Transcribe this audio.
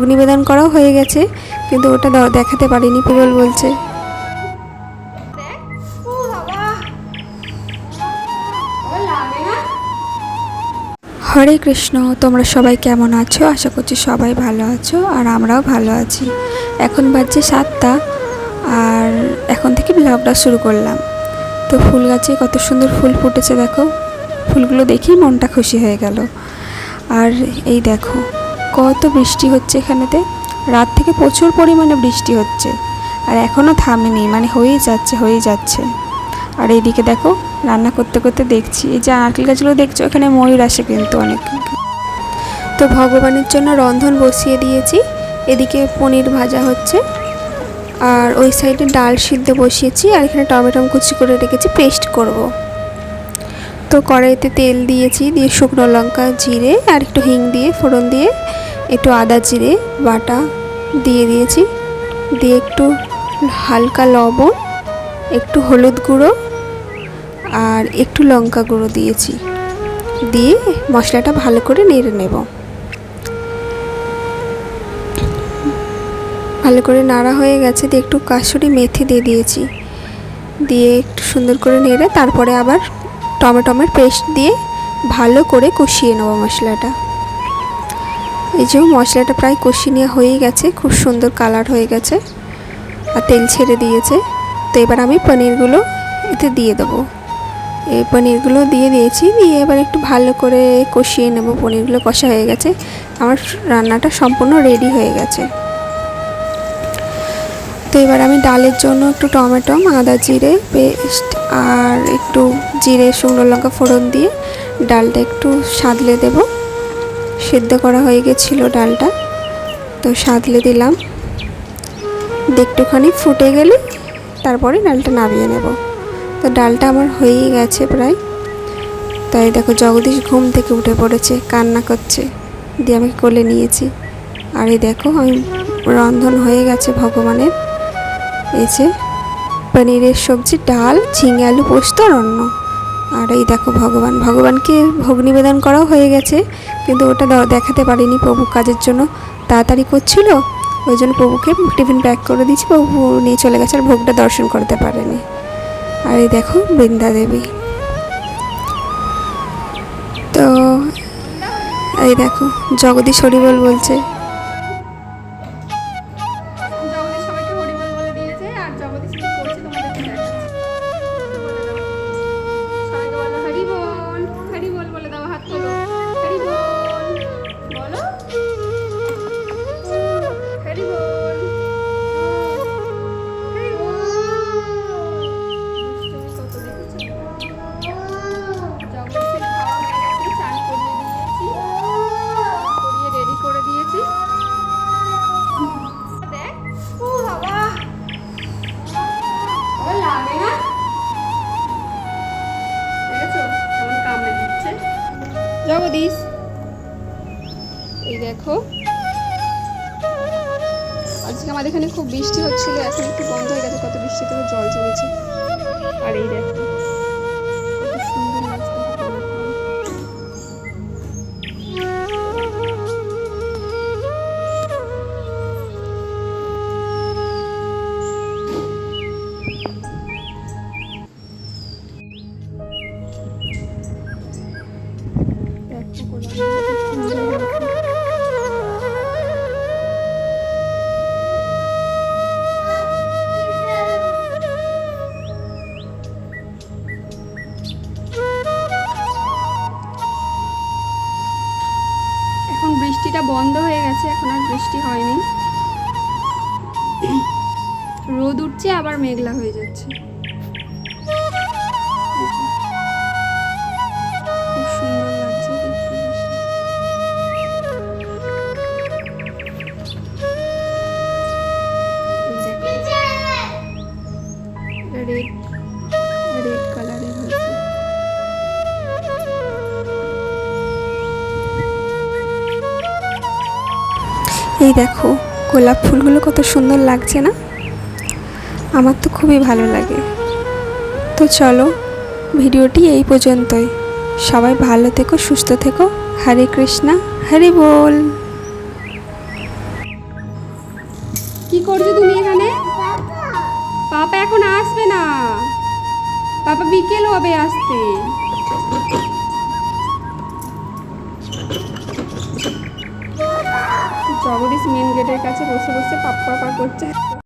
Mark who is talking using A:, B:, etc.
A: নিবেদন করাও হয়ে গেছে, কিন্তু ওটা দেখাতে পারিনি, কেবল বলছে। হরে কৃষ্ণ, তোমরা সবাই কেমন আছো? আশা করছি সবাই ভালো আছো, আর আমরাও ভালো আছি। এখন বাজছে 7টা, আর এখন থেকে ব্লগটা শুরু করলাম। তো ফুল গাছে কত সুন্দর ফুল ফুটেছে দেখো, ফুলগুলো দেখেই মনটা খুশি হয়ে গেল। আর এই দেখো কত বৃষ্টি হচ্ছে এখানেতে, রাত থেকে প্রচুর পরিমাণে বৃষ্টি হচ্ছে, আর এখনও থামেনি, মানে হয়েই যাচ্ছে। আর এইদিকে দেখো রান্না করতে করতে দেখছি, এই যে নারকেল গাছগুলো দেখছো, এখানে ময়ূর আসে কিন্তু অনেক। তো ভগবানের জন্য রন্ধন বসিয়ে দিয়েছি, এদিকে পনির ভাজা হচ্ছে, আর ওই সাইডে ডাল সিদ্ধ বসিয়েছি, আর এখানে টমেটো কুচি করে রেখেছি, পেস্ট করব। তো কড়াইতে তেল দিয়েছি, দিয়ে শুকনো লঙ্কা, জিরে আর একটু হিং দিয়ে ফোড়ন দিয়ে একটু আদা জিরে বাটা দিয়ে দিয়েছি, দিয়ে একটু হালকা লবণ, একটু হলুদ গুঁড়ো আর একটু লঙ্কা গুঁড়ো দিয়েছি, দিয়ে মশলাটা ভালো করে নেড়ে নেব। ভালো করে নাড়া হয়ে গেছে, দিয়ে একটু কাসুরি মেথি দিয়ে দিয়েছি, দিয়ে একটু সুন্দর করে নেড়ে তারপরে আবার টমেটোর পেস্ট দিয়ে ভালো করে কষিয়ে নেব মশলাটা। এই যে মশলাটা প্রায় কষিয়ে নেওয়া হয়ে গেছে, খুব সুন্দর কালার হয়ে গেছে আর তেল ছেড়ে দিয়েছে। তো এবার আমি পনিরগুলো এতে দিয়ে দেবো। এই পনিরগুলো দিয়ে দিয়েছি, দিয়ে এবার একটু ভালো করে কষিয়ে নেব। পনিরগুলো কষা হয়ে গেছে, আমার রান্নাটা সম্পূর্ণ রেডি হয়ে গেছে। তো এবার আমি ডালের জন্য একটু টমেটো, আদা জিরে পেস্ট আর একটু জিরে শুকনো লঙ্কা ফোড়ন দিয়ে ডালটা একটু সাঁতলে দেব। সিদ্ধ করা হয়ে গেছিলো ডালটা, তো সাঁতলে দিলাম, একটুখানি ফুটে গেলে তারপরে ডালটা নামিয়ে নেব। তো ডালটা আমার হয়েই গেছে প্রায়। তাই দেখো জগদীশ ঘুম থেকে উঠে পড়েছে, কান্না করছে, দিয়ে আমি কোলে নিয়েছি। আর এই দেখো আমি রন্ধন হয়ে গেছে ভগবানের, এই যে পনিরের সবজি, ডাল, ঝিঙে আলু পোস্ত আর অন্ন। আর এই দেখো ভগবানকে ভোগ নিবেদন করাও হয়ে গেছে, কিন্তু ওটা দেখাতে পারিনি, প্রভু কাজের জন্য তাড়াতাড়ি করছিল, ওই জন্য প্রভুকে টিফিন প্যাক করে দিয়েছি, প্রভু নিয়ে চলে গেছে, আর ভোগটা দর্শন করতে পারেনি। আর এই দেখো বৃন্দা দেবী। তো এই দেখো জগদীশ হরিবল বলছে। জগদীশ এই দেখো, আজকে আমাদের এখানে খুব বৃষ্টি হচ্ছিল, এখন একটু বন্ধ হয়ে গেছে, কত বৃষ্টি থেকে জল জমেছে। আর এই দেখো কত সুন্দর লাগছে। এখন বৃষ্টিটা বন্ধ হয়ে গেছে, এখন আর বৃষ্টি হয়নি, রোদ উঠছে আবার মেঘলা হয়ে যাচ্ছে। খুব সুন্দর লাগছে দেখতে। রেড কালারের হয়েছে। এই দেখো গোলাপ ফুলগুলো কত সুন্দর লাগছে না? আমার তো খুবই ভালো লাগে। তো চলো ভিডিওটি এই পর্যন্তই, সবাই ভালো থেকো, সুস্থ থেকো। হরে কৃষ্ণা, হরি বল।
B: করছো তুমি এখানে? পাপা এখন আসবে না, পাপা বিকেল হবে আসতে। জগদীশ মেন গেটের কাছে বসে বসে পাপ্পা করছে।